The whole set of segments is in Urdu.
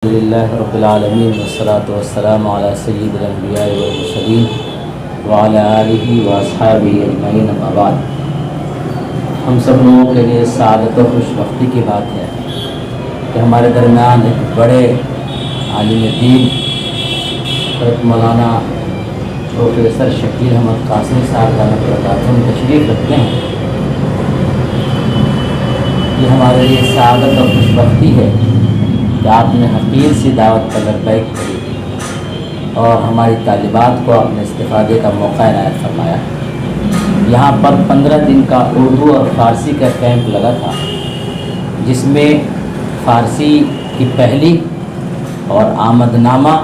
الحمدللہ رب العالمین والصلاة والسلام علی سید الانبیاء والمرسلین وعلی آلہ واصحابہ اجمعین اما بعد۔ ہم سب لوگوں کے لیے سعادت و خوش بختی کی بات ہے کہ ہمارے درمیان ایک بڑے عالم دین حضرت مولانا پروفیسر شکیل احمد قاسمی صاحب رحمۃ اللہ علیہ تشریف رکھتے ہیں۔ یہ ہمارے لیے سعادت اور خوش بختی ہے کہ آپ نے حقیر سی دعوت پر لبیک کری اور ہماری طالبات کو اپنے استفادے کا موقع عنایت فرمایا۔ یہاں پر 15 دن کا اردو اور فارسی کا کیمپ لگا تھا، جس میں فارسی کی پہلی اور آمد نامہ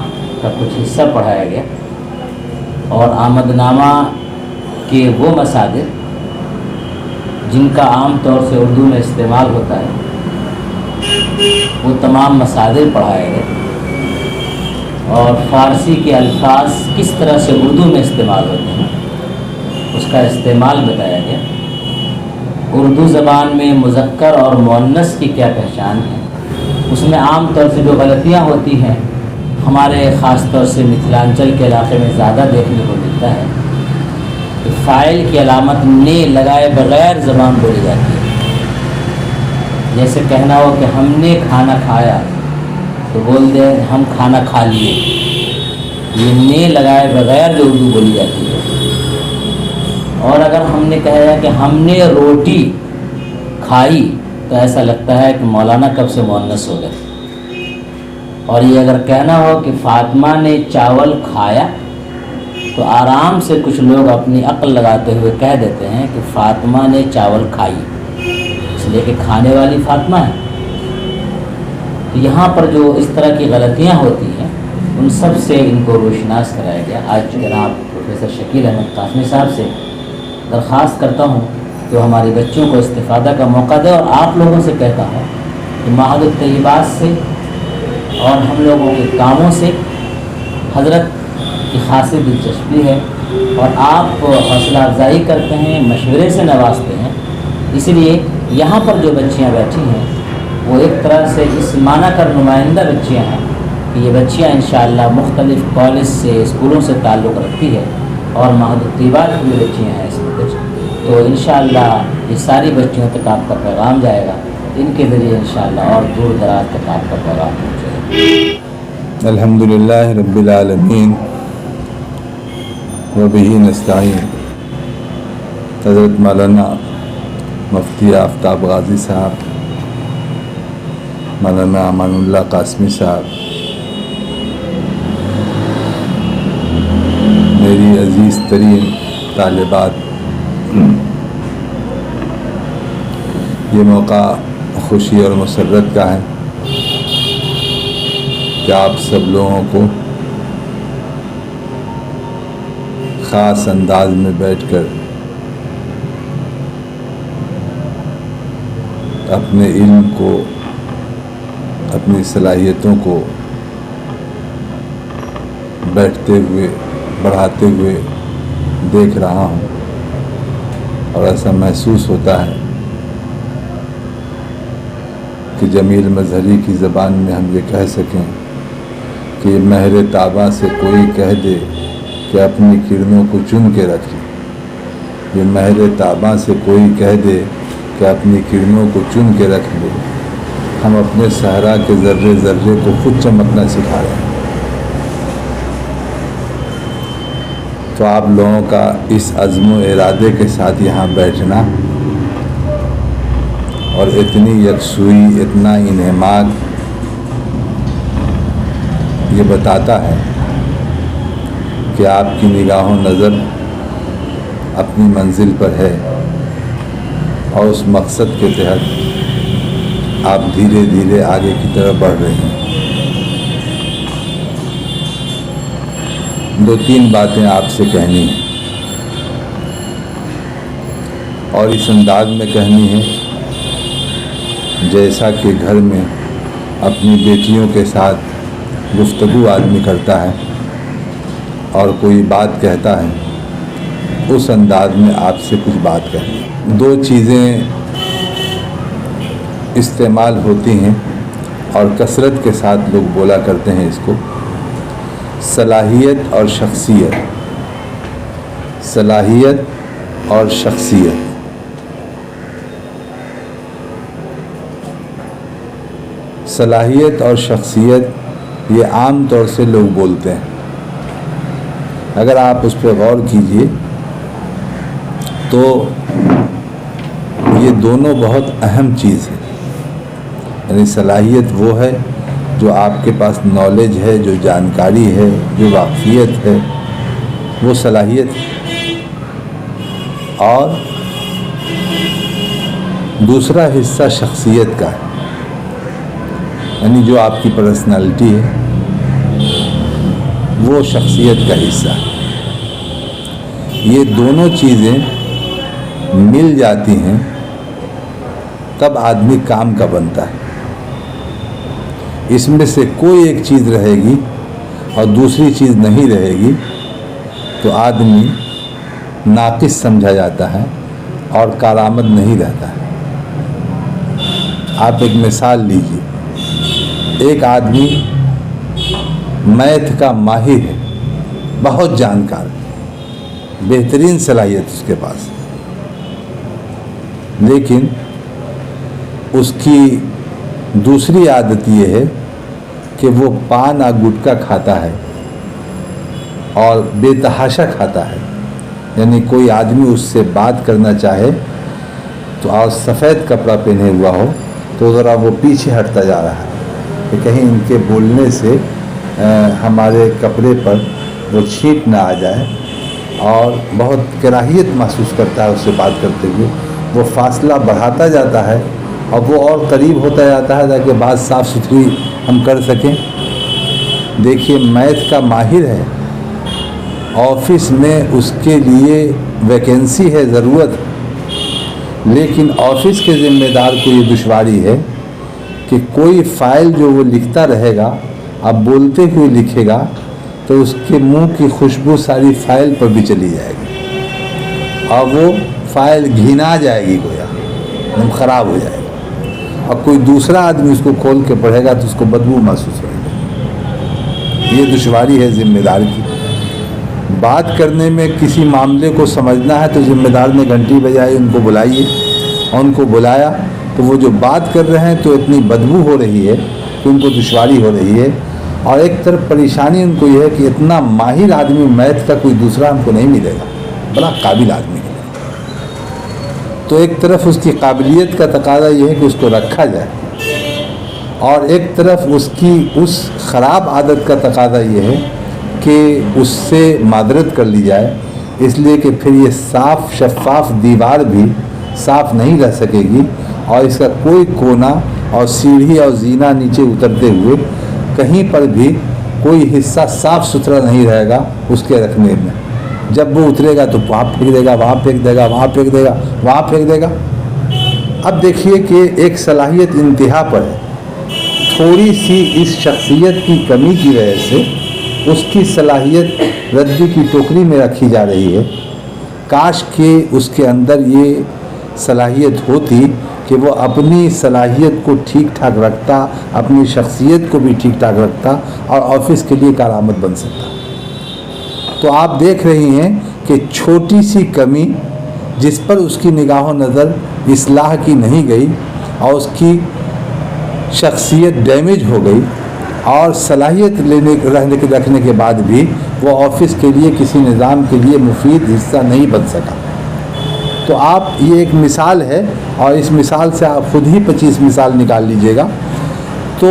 کا کچھ حصہ پڑھایا گیا، اور آمد نامہ کے وہ مصادر جن کا عام طور سے اردو میں استعمال ہوتا ہے وہ تمام مصادر پڑھائے گئے، اور فارسی کے الفاظ کس طرح سے اردو میں استعمال ہوتے ہیں اس کا استعمال بتایا گیا۔ اردو زبان میں مذکر اور مؤنث کی کیا پہچان ہے، اس میں عام طور سے جو غلطیاں ہوتی ہیں ہمارے خاص طور سے متھلانچل کے علاقے میں زیادہ دیکھنے کو ملتا ہے کہ فاعل کی علامت نے لگائے بغیر زبان بولی جاتی ہے۔ جیسے کہنا ہو کہ ہم نے کھانا کھایا تو بول دیں ہم کھانا کھا لیے، یہ نے لگائے بغیر جو اردو بولی جاتی ہے۔ اور اگر ہم نے کہا کہ ہم نے روٹی کھائی تو ایسا لگتا ہے کہ مولانا کب سے مؤنث ہو گئے۔ اور یہ اگر کہنا ہو کہ فاطمہ نے چاول کھایا تو آرام سے کچھ لوگ اپنی عقل لگاتے ہوئے کہہ دیتے ہیں کہ فاطمہ نے چاول کھائی، اس لیے کہ کھانے والی فاطمہ ہے۔ یہاں پر جو اس طرح کی غلطیاں ہوتی ہیں ان سب سے ان کو روشناس کرایا گیا۔ آج جناب پروفیسر شکیل احمد قاسمی صاحب سے درخواست کرتا ہوں کہ وہ ہماری بچوں کو استفادہ کا موقع دے، اور آپ لوگوں سے کہتا ہوں کہ معہد الطیبات سے اور ہم لوگوں کے کاموں سے حضرت کی خاصی دلچسپی ہے، اور آپ حوصلہ افزائی کرتے ہیں، مشورے سے نوازتے ہیں۔ اس لیے یہاں پر جو بچیاں بیٹھی ہیں وہ ایک طرح سے اس معنی کر نمائندہ بچیاں ہیں کہ یہ بچیاں انشاءاللہ مختلف کالج سے اسکولوں سے تعلق رکھتی ہے، اور معہد الطیبات کی بھی بچیاں ہیں اس میں کچھ، تو انشاءاللہ یہ ساری بچیوں تک آپ کا پیغام جائے گا، ان کے ذریعے انشاءاللہ اور دور دراز تک آپ کا پیغام پہنچے گا۔ الحمدللہ رب العالمین وبہ نستعین۔ حضرت مولانا مفتی آفتاب غازی صاحب، مولانا امان اللہ قاسمی صاحب، میری عزیز ترین طالبات، یہ موقع خوشی اور مسرت کا ہے کہ آپ سب لوگوں کو خاص انداز میں بیٹھ کر اپنے علم کو، اپنی صلاحیتوں کو بیٹھتے ہوئے بڑھاتے ہوئے دیکھ رہا ہوں، اور ایسا محسوس ہوتا ہے کہ جمیل مظہری کی زبان میں ہم یہ کہہ سکیں کہ یہ مہر تاباں سے کوئی کہہ دے کہ اپنی کرنوں کو چن کے رکھ لے، یہ مہر تاباں سے کوئی کہہ دے کہ اپنی کرنوں کو چن کے رکھ لے، ہم اپنے صحرا کے ذرے ذرے کو خود چمکنا سکھا رہے ہیں۔ تو آپ لوگوں کا اس عزم و ارادے کے ساتھ یہاں بیٹھنا اور اتنی یکسوئی، اتنا انہماک، یہ بتاتا ہے کہ آپ کی نگاہ و نظر اپنی منزل پر ہے، اور اس مقصد کے تحت آپ دھیرے دھیرے آگے کی طرف بڑھ رہے ہیں۔ 2-3 باتیں آپ سے کہنی ہیں، اور اس انداز میں کہنی ہے جیسا کہ گھر میں اپنی بیٹیوں کے ساتھ گفتگو آدمی کرتا ہے اور کوئی بات کہتا ہے، اس انداز میں آپ سے کچھ بات کرنی ہے۔ 2 چیزیں استعمال ہوتی ہیں اور کثرت کے ساتھ لوگ بولا کرتے ہیں اس کو، صلاحیت اور شخصیت، صلاحیت اور شخصیت۔ صلاحیت اور شخصیت یہ عام طور سے لوگ بولتے ہیں، اگر آپ اس پہ غور کیجئے تو یہ دونوں بہت اہم چیز ہے۔ یعنی صلاحیت وہ ہے جو آپ کے پاس نالج ہے، جو جانکاری ہے، جو واقفیت ہے، وہ صلاحیت ہے۔ اور دوسرا حصہ شخصیت کا ہے، یعنی جو آپ کی پرسنالٹی ہے وہ شخصیت کا حصہ ہے۔ یہ دونوں چیزیں مل جاتی ہیں تب آدمی کام کا بنتا ہے۔ اس میں سے کوئی ایک چیز رہے گی اور دوسری چیز نہیں رہے گی تو آدمی ناقص سمجھا جاتا ہے اور کارآمد نہیں رہتا ہے۔ آپ ایک مثال لیجیے، ایک آدمی میتھ کا ماہر ہے، بہت جانکار، بہترین صلاحیت اس کے پاس، لیکن اس کی دوسری عادت یہ ہے کہ وہ پان اور گٹکا کھاتا ہے اور بے تحاشا کھاتا ہے۔ یعنی کوئی آدمی اس سے بات کرنا چاہے تو اور سفید کپڑا پہنے ہوا ہو تو ذرا وہ پیچھے ہٹتا جا رہا ہے کہ کہیں ان کے بولنے سے ہمارے کپڑے پر وہ چھینٹ نہ آ جائے، اور بہت کراہیت محسوس کرتا ہے اس سے بات کرتے ہوئے۔ وہ فاصلہ بڑھاتا جاتا ہے اور وہ اور قریب ہوتا جاتا ہے تاکہ بات صاف ستھری ہم کر سکیں۔ دیکھیے، میتھ کا ماہر ہے، آفس میں اس کے لیے ویکینسی ہے، ضرورت، لیکن آفس کے ذمہ دار کو یہ دشواری ہے کہ کوئی فائل جو وہ لکھتا رہے گا، اب بولتے ہوئے لکھے گا تو اس کے منہ کی خوشبو ساری فائل پر بھی چلی جائے گی اور وہ فائل گھنا جائے گی، گویا خراب ہو جائے گی، اور کوئی دوسرا آدمی اس کو کھول کے پڑھے گا تو اس کو بدبو محسوس ہوگی۔ یہ دشواری ہے ذمہ دار کی۔ بات کرنے میں کسی معاملے کو سمجھنا ہے تو ذمہ دار نے گھنٹی بجائی، ان کو بلائیے، اور ان کو بلایا تو وہ جو بات کر رہے ہیں تو اتنی بدبو ہو رہی ہے کہ ان کو دشواری ہو رہی ہے، اور ایک طرف پریشانی ان کو یہ ہے کہ اتنا ماہر آدمی میتھ کا کوئی دوسرا ہم کو نہیں ملے گا، بڑا قابل آدمی ہے۔ تو ایک طرف اس کی قابلیت کا تقاضا یہ ہے کہ اس کو رکھا جائے، اور ایک طرف اس کی اس خراب عادت کا تقاضا یہ ہے کہ اس سے معذرت کر لی جائے، اس لیے کہ پھر یہ صاف شفاف دیوار بھی صاف نہیں رہ سکے گی، اور اس کا کوئی کونا اور سیڑھی اور زینہ نیچے اترتے ہوئے کہیں پر بھی کوئی حصہ صاف ستھرا نہیں رہے گا اس کے رکھنے میں۔ جب وہ اترے گا تو وہاں پھینک دے گا، وہاں پھینک دے گا، وہاں پھینک دے گا، وہاں پھینک دے گا۔ اب دیکھیے کہ ایک صلاحیت انتہا پر ہے، تھوڑی سی اس شخصیت کی کمی کی وجہ سے اس کی صلاحیت ردی کی ٹوکری میں رکھی جا رہی ہے۔ کاش کہ اس کے اندر یہ صلاحیت ہوتی کہ وہ اپنی صلاحیت کو ٹھیک ٹھاک رکھتا، اپنی شخصیت کو بھی ٹھیک ٹھاک رکھتا اور آفس کے لیے کارآمد بن سکتا۔ تو آپ دیکھ رہی ہیں کہ چھوٹی سی کمی جس پر اس کی نگاہ و نظر اصلاح کی نہیں گئی اور اس کی شخصیت ڈیمیج ہو گئی، اور صلاحیت رکھنے کے بعد بھی وہ آفس کے لیے کسی نظام کے لیے مفید حصہ نہیں بن سکا۔ تو آپ یہ ایک مثال ہے، اور اس مثال سے آپ خود ہی 25 مثال نکال لیجئے گا تو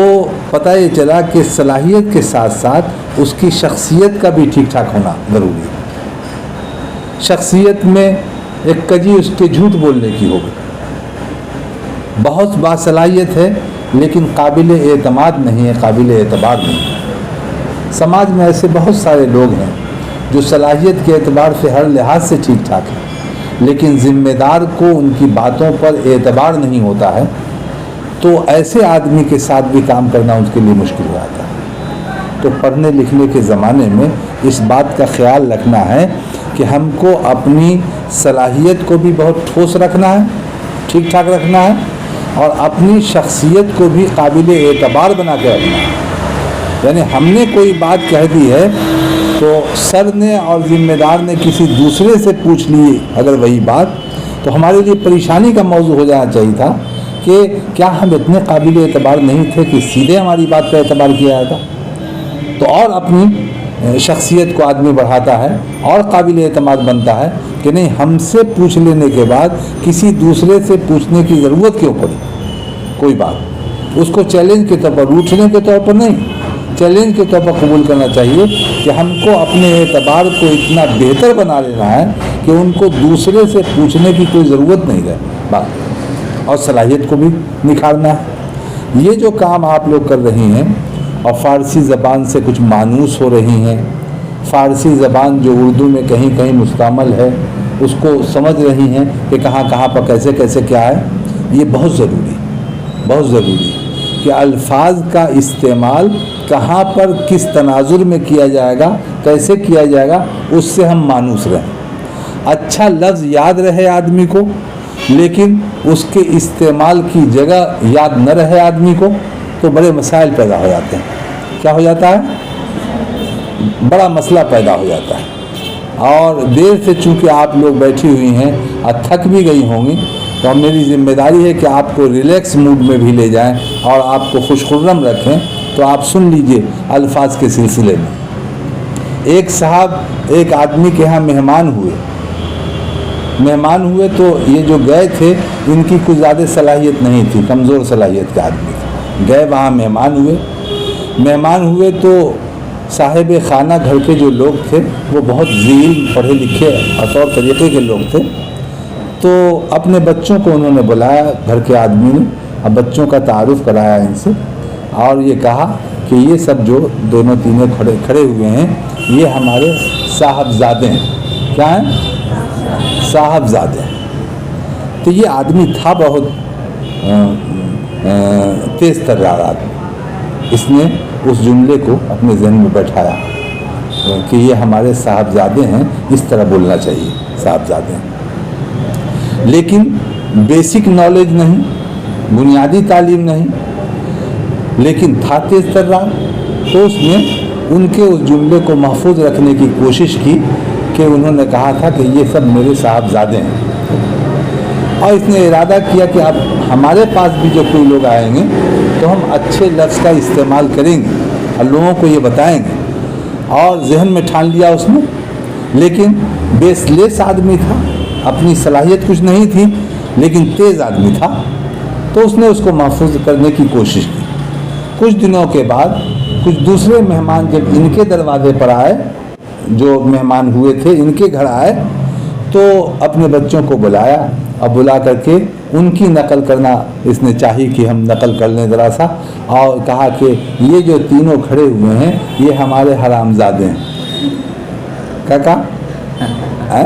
پتہ یہ چلا کہ صلاحیت کے ساتھ ساتھ اس کی شخصیت کا بھی ٹھیک ٹھاک ہونا ضروری ہے۔ شخصیت میں ایک کجی اس کے جھوٹ بولنے کی ہوگی، بہت باصلاحیت ہے لیکن قابل اعتماد نہیں ہے، قابل اعتبار نہیں ہے۔ سماج میں ایسے بہت سارے لوگ ہیں جو صلاحیت کے اعتبار سے ہر لحاظ سے ٹھیک ٹھاک ہیں، لیکن ذمہ دار کو ان کی باتوں پر اعتبار نہیں ہوتا ہے، تو ایسے آدمی کے ساتھ بھی کام کرنا ان کے لیے مشکل ہو جاتا ہے۔ تو پڑھنے لکھنے کے زمانے میں اس بات کا خیال رکھنا ہے کہ ہم کو اپنی صلاحیت کو بھی بہت ٹھوس رکھنا ہے، ٹھیک ٹھاک رکھنا ہے، اور اپنی شخصیت کو بھی قابل اعتبار بنا کے رکھنا ہے. یعنی ہم نے کوئی بات کہہ دی ہے تو سر نے اور ذمہ دار نے کسی دوسرے سے پوچھ لی اگر وہی بات، تو ہمارے لیے پریشانی کا موضوع ہو جانا چاہیے تھا کہ کیا ہم اتنے قابل اعتبار نہیں تھے کہ سیدھے ہماری بات پہ اعتبار کیا جاتا. تو اور اپنی شخصیت کو آدمی بڑھاتا ہے اور قابل اعتماد بنتا ہے کہ نہیں، ہم سے پوچھ لینے کے بعد کسی دوسرے سے پوچھنے کی ضرورت کیوں پڑی. کوئی بات اس کو چیلنج کے طور پر، روٹنے کے طور پر نہیں، چیلنج کے طور پر قبول کرنا چاہیے کہ ہم کو اپنے اعتبار کو اتنا بہتر بنا لینا ہے کہ ان کو دوسرے سے پوچھنے کی کوئی ضرورت نہیں رہے بات، اور صلاحیت کو بھی نکھارنا ہے. یہ جو کام آپ لوگ کر رہی ہیں اور فارسی زبان سے کچھ مانوس ہو رہی ہیں، فارسی زبان جو اردو میں کہیں کہیں مستعمل ہے اس کو سمجھ رہی ہیں کہ کہاں کہاں پر کیسے کیسے کیا ہے، یہ بہت ضروری کہ الفاظ کا استعمال کہاں پر کس تناظر میں کیا جائے گا، کیسے کیا جائے گا، اس سے ہم مانوس رہیں. اچھا لفظ یاد رہے آدمی کو لیکن اس کے استعمال کی جگہ یاد نہ رہے آدمی کو تو بڑے مسائل پیدا ہو جاتے ہیں. کیا ہو جاتا ہے؟ بڑا مسئلہ پیدا ہو جاتا ہے. اور دیر سے چونکہ آپ لوگ بیٹھی ہوئی ہیں اور تھک بھی گئی ہوں گی، تو میری ذمہ داری ہے کہ آپ کو ریلیکس موڈ میں بھی لے جائیں اور آپ کو خوش خرم رکھیں. تو آپ سن لیجئے الفاظ کے سلسلے میں. ایک صاحب ایک آدمی کے ہاں مہمان ہوئے تو یہ جو گئے تھے ان کی کچھ زیادہ صلاحیت نہیں تھی، کمزور صلاحیت کے آدمی تھے. گئے وہاں مہمان ہوئے تو صاحب خانہ گھر کے جو لوگ تھے وہ بہت ذہین پڑھے لکھے اور طور طریقے کے لوگ تھے. تو اپنے بچوں کو انہوں نے بلایا، گھر کے آدمی نے، اب بچوں کا تعارف کرایا ان سے اور یہ کہا کہ یہ سب جو دونوں تینوں کھڑے ہوئے ہیں یہ ہمارے صاحبزادے ہیں. کیا ہیں؟ صاحبزادے ہیں. تو یہ آدمی تھا بہت تیز ترار آدمی. اس نے اس جملے کو اپنے ذہن میں بیٹھایا کہ یہ ہمارے صاحبزادے ہیں، اس طرح بولنا چاہیے، صاحبزادے ہیں. لیکن بیسک نالج نہیں، بنیادی تعلیم نہیں، لیکن تھا تیز ترار. تو اس نے ان کے اس جملے کو محفوظ رکھنے کی کوشش کی کہ انہوں نے کہا تھا کہ یہ سب میرے صاحبزادے ہیں. اور اس نے ارادہ کیا کہ اب ہمارے پاس بھی جو کوئی لوگ آئیں گے تو ہم اچھے لفظ کا استعمال کریں گے اور لوگوں کو یہ بتائیں گے. اور ذہن میں ٹھان لیا اس نے، لیکن بیس لیس آدمی تھا، اپنی صلاحیت کچھ نہیں تھی لیکن تیز آدمی تھا. تو اس نے اس کو محفوظ کرنے کی کوشش کی. کچھ دنوں کے بعد کچھ دوسرے مہمان جب ان کے دروازے پر آئے، جو مہمان ہوئے تھے ان کے گھر آئے، تو اپنے بچوں کو بلایا اور بلا کر کے ان کی نقل کرنا اس نے چاہی کہ ہم نقل کر لیں ذرا سا، اور کہا کہ یہ جو تینوں کھڑے ہوئے ہیں یہ ہمارے حرامزادے ہیں. کیا کہا؟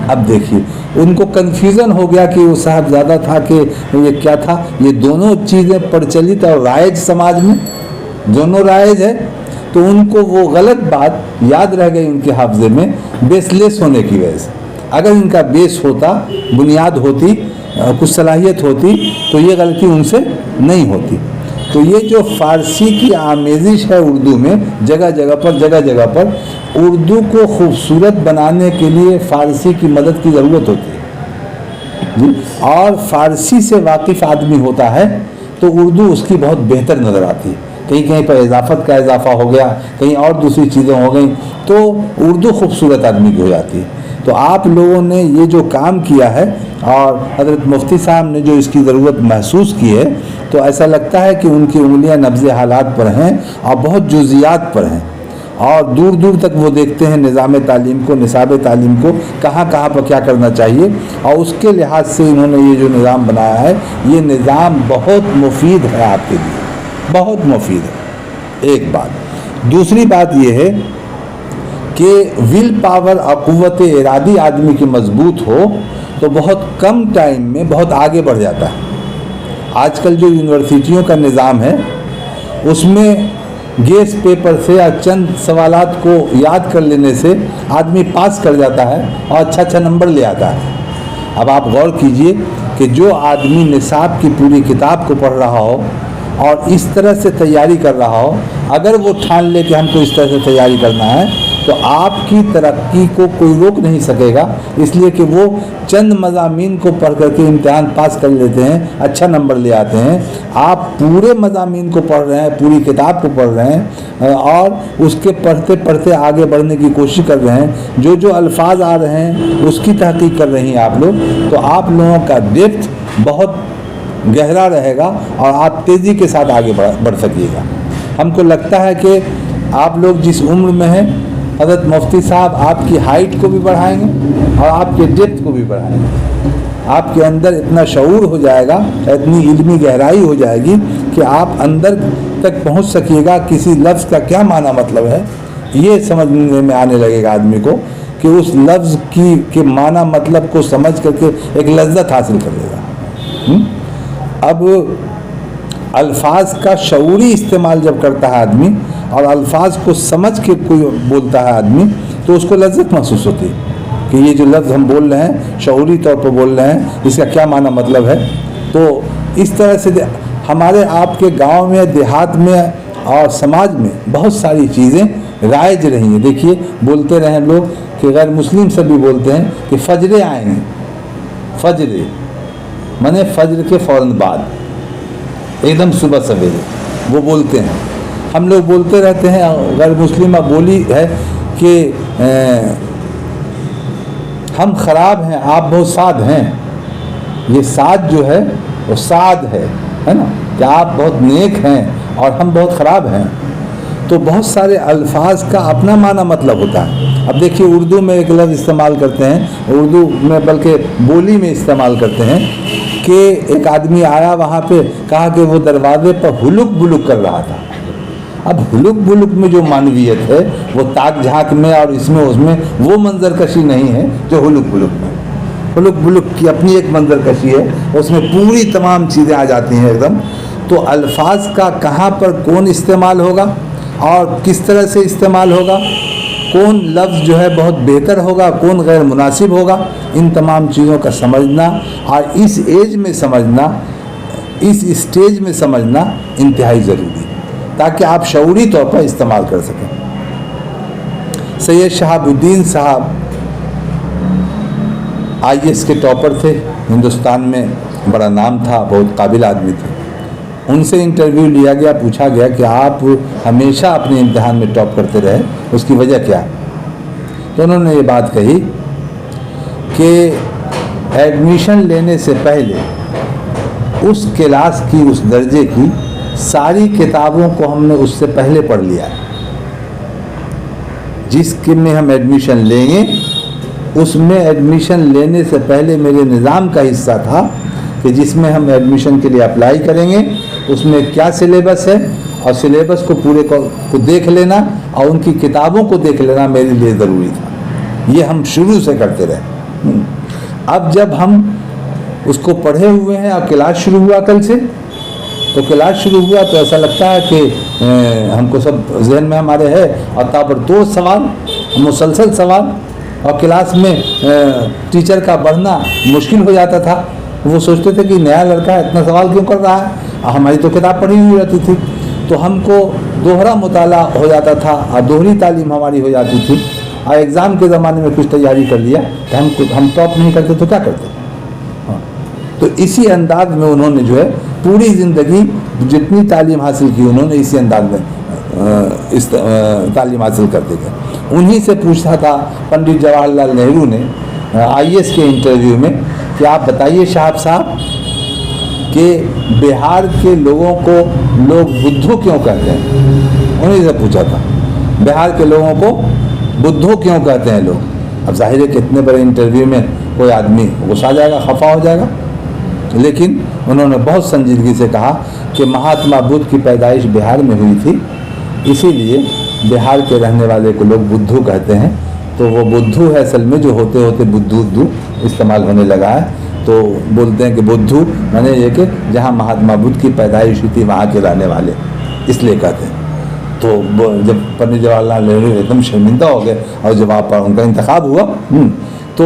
اب دیکھیے ان کو کنفیوژن ہو گیا کہ وہ صاحبزادہ تھا کہ یہ کیا تھا. یہ دونوں چیزیں پرچلت اور رائج سماج میں دونوں رائج ہے، تو ان کو وہ غلط بات یاد رہ گئی ان کے حافظے میں بیس لیس ہونے کی وجہ سے. اگر ان کا بیس ہوتا، بنیاد ہوتی، کچھ صلاحیت ہوتی تو یہ غلطی ان سے نہیں ہوتی. تو یہ جو فارسی کی آمیزش ہے اردو میں جگہ جگہ پر اردو کو خوبصورت بنانے کے لیے فارسی کی مدد کی ضرورت ہوتی ہے. اور فارسی سے واقف آدمی ہوتا ہے تو اردو اس کی بہت بہتر نظر آتی ہے. کہیں پر اضافت کا اضافہ ہو گیا، کہیں اور دوسری چیزیں ہو گئیں تو اردو خوبصورت آدمی کی ہو جاتی ہے. تو آپ لوگوں نے یہ جو کام کیا ہے اور حضرت مفتی صاحب نے جو اس کی ضرورت محسوس کی ہے، تو ایسا لگتا ہے کہ ان کی انگلیاں نبض حالات پر ہیں اور بہت جزیات پر ہیں، اور دور دور تک وہ دیکھتے ہیں نظام تعلیم کو، نصاب تعلیم کو، کہاں پر کیا کرنا چاہیے. اور اس کے لحاظ سے انہوں نے یہ جو نظام بنایا ہے یہ نظام بہت مفید ہے آپ کے لیے، بہت مفید ہے. ایک بات. دوسری بات یہ ہے کہ ول پاور اور قوت ارادی آدمی کی مضبوط ہو تو بہت کم ٹائم میں بہت آگے بڑھ جاتا ہے. آج کل جو یونیورسٹیوں کا نظام ہے اس میں گیس پیپر سے یا چند سوالات کو یاد کر لینے سے آدمی پاس کر جاتا ہے اور اچھا نمبر لے آتا ہے. اب آپ غور کیجئے کہ جو آدمی نصاب کی پوری کتاب کو پڑھ رہا ہو اور اس طرح سے تیاری کر رہا ہو، اگر وہ ٹھان لے کہ ہم کو اس طرح سے تیاری کرنا ہے تو آپ کی ترقی کو کوئی روک نہیں سکے گا، اس لیے کہ وہ چند مضامین کو پڑھ کر کے امتحان پاس کر لیتے ہیں، اچھا نمبر لے آتے ہیں۔ آپ پورے مضامین کو پڑھ رہے ہیں، پوری کتاب کو پڑھ رہے ہیں اور اس کے پڑھتے پڑھتے آگے بڑھنے کی کوشش کر رہے ہیں، جو الفاظ آ رہے ہیں اس کی تحقیق کر رہی ہیں آپ لوگ، تو آپ لوگوں کا ڈیپتھ بہت گہرا رہے گا اور آپ تیزی کے ساتھ آگے بڑھ سکیے گا۔ ہم کو لگتا ہے کہ آپ لوگ جس عمر میں ہیں، حضرت مفتی صاحب آپ کی ہائٹ کو بھی بڑھائیں گے اور آپ کے ڈیپتھ کو بھی بڑھائیں گے۔ آپ کے اندر اتنا شعور ہو جائے گا، اتنی علمی گہرائی ہو جائے گی کہ آپ اندر تک پہنچ سکیے گا کسی لفظ کا کیا معنی مطلب ہے، یہ سمجھنے میں آنے لگے گا آدمی کو کہ اس لفظ کے معنی مطلب کو سمجھ کر کے ایک لذت حاصل کر لے گا۔ اب الفاظ کا شعوری استعمال جب کرتا ہے آدمی اور الفاظ کو سمجھ کے کوئی بولتا ہے آدمی تو اس کو لذت محسوس ہوتی ہے کہ یہ جو لفظ ہم بول رہے ہیں شعوری طور پر بول رہے ہیں، اس کا کیا معنی مطلب ہے۔ تو اس طرح سے ہمارے آپ کے گاؤں میں، دیہات میں اور سماج میں بہت ساری چیزیں رائج رہی ہیں۔ دیکھیے بولتے رہے لوگ کہ غیر مسلم سے بھی بولتے ہیں کہ فجرے آئیں گے، فجرے مانے فجر کے فوراً بعد، ایک دم صبح سویرے وہ بولتے ہیں۔ ہم لوگ بولتے رہتے ہیں، غیر مسلمہ بولی ہے کہ ہم خراب ہیں، آپ بہت سعد ہیں۔ یہ سعد جو ہے وہ سعد ہے نا، کہ آپ بہت نیک ہیں اور ہم بہت خراب ہیں۔ تو بہت سارے الفاظ کا اپنا معنی مطلب ہوتا ہے۔ اب دیکھیے اردو میں ایک لفظ استعمال کرتے ہیں، اردو میں بلکہ بولی میں استعمال کرتے ہیں کہ ایک آدمی آیا وہاں پہ، کہا کہ وہ دروازے پر ہلک بلک کر رہا تھا۔ اب ہلک بلک میں جو معنویت ہے وہ تاک جھانک میں اور اس میں وہ منظر کشی نہیں ہے جو ہلک بلک میں۔ ہلک بلک کی اپنی ایک منظر کشی ہے، اس میں پوری تمام چیزیں آ جاتی ہیں ایک دم۔ تو الفاظ کا کہاں پر کون استعمال ہوگا اور کس طرح سے استعمال ہوگا، کون لفظ جو ہے بہت بہتر ہوگا، کون غیر مناسب ہوگا، ان تمام چیزوں کا سمجھنا اور اس ایج میں سمجھنا، اس اسٹیج میں سمجھنا انتہائی ضروری ہے تاکہ آپ شعوری طور پر استعمال کر سکیں۔ سید شہاب الدین صاحب IAS کے ٹاپر تھے، ہندوستان میں بڑا نام تھا، بہت قابل آدمی تھے۔ ان سے انٹرویو لیا گیا، پوچھا گیا کہ آپ ہمیشہ اپنے امتحان میں ٹاپ کرتے رہے، اس کی وجہ کیا ہے؟ تو انہوں نے یہ بات کہی کہ ایڈمیشن لینے سے پہلے اس کلاس کی، اس درجے کی ساری کتابوں کو ہم نے اس سے پہلے پڑھ لیا ہے۔ جس کے میں ہم ایڈمیشن لیں گے اس میں ایڈمیشن لینے سے پہلے میرے نظام کا حصہ تھا کہ جس میں ہم ایڈمیشن کے لیے اپلائی کریں گے اس میں کیا سلیبس ہے، اور سلیبس کو پورے کو دیکھ لینا اور ان کی کتابوں کو دیکھ لینا میرے لیے ضروری تھا۔ یہ ہم شروع سے کرتے رہے۔ اب جب ہم اس کو پڑھے ہوئے ہیں اور کلاس شروع ہوا کل سے، تو کلاس شروع ہوا تو ایسا لگتا ہے کہ ہم کو سب ذہن میں ہمارے ہے، اور تابردور سوال، مسلسل سوال، اور کلاس میں ٹیچر کا بڑھنا مشکل ہو جاتا تھا۔ وہ سوچتے تھے کہ نیا لڑکا اتنا سوال کیوں کر رہا ہے، اور ہماری تو کتاب پڑھی ہوئی رہتی تھی، تو ہم کو دوہرا مطالعہ ہو جاتا تھا اور دوہری تعلیم ہماری ہو جاتی تھی۔ اور ایگزام کے زمانے میں کچھ تیاری کر لیا کہ ہم ٹاپ نہیں کرتے تو کیا کرتے۔ تو اسی انداز میں انہوں نے جو ہے پوری زندگی جتنی تعلیم حاصل کی انہوں نے اسی انداز میں تعلیم حاصل کرتے گئے۔ انہی سے پوچھا تھا پنڈت جواہر لال نہرو نے IAS کے انٹرویو میں کہ آپ بتائیے شہاب صاحب کہ بہار کے لوگوں کو لوگ بدھو کیوں کہتے ہیں؟ انہی سے پوچھا تھا بہار کے لوگوں کو بدھو کیوں کہتے ہیں لوگ۔ اب ظاہر ہے کہ اتنے بڑے انٹرویو میں کوئی آدمی غصہ جائے گا، خفا ہو جائے گا، لیکن انہوں نے بہت سنجیدگی سے کہا کہ مہاتما بدھ کی پیدائش بہار میں ہوئی تھی، اسی لیے بہار کے رہنے والے کو لوگ بدھو کہتے ہیں۔ تو وہ بدھو ہے اصل میں جو ہوتے ہوتے بدھو استعمال ہونے لگا ہے، تو بولتے ہیں کہ بدھو مانے یہ کہ جہاں مہاتما بدھ کی پیدائش ہوئی تھی وہاں کے رہنے والے، اس لیے کہتے ہیں۔ تو جب پنڈت جواہر لال نہرو ایک دم شرمندہ ہو گئے اور جب ان کا انتخاب ہوا تو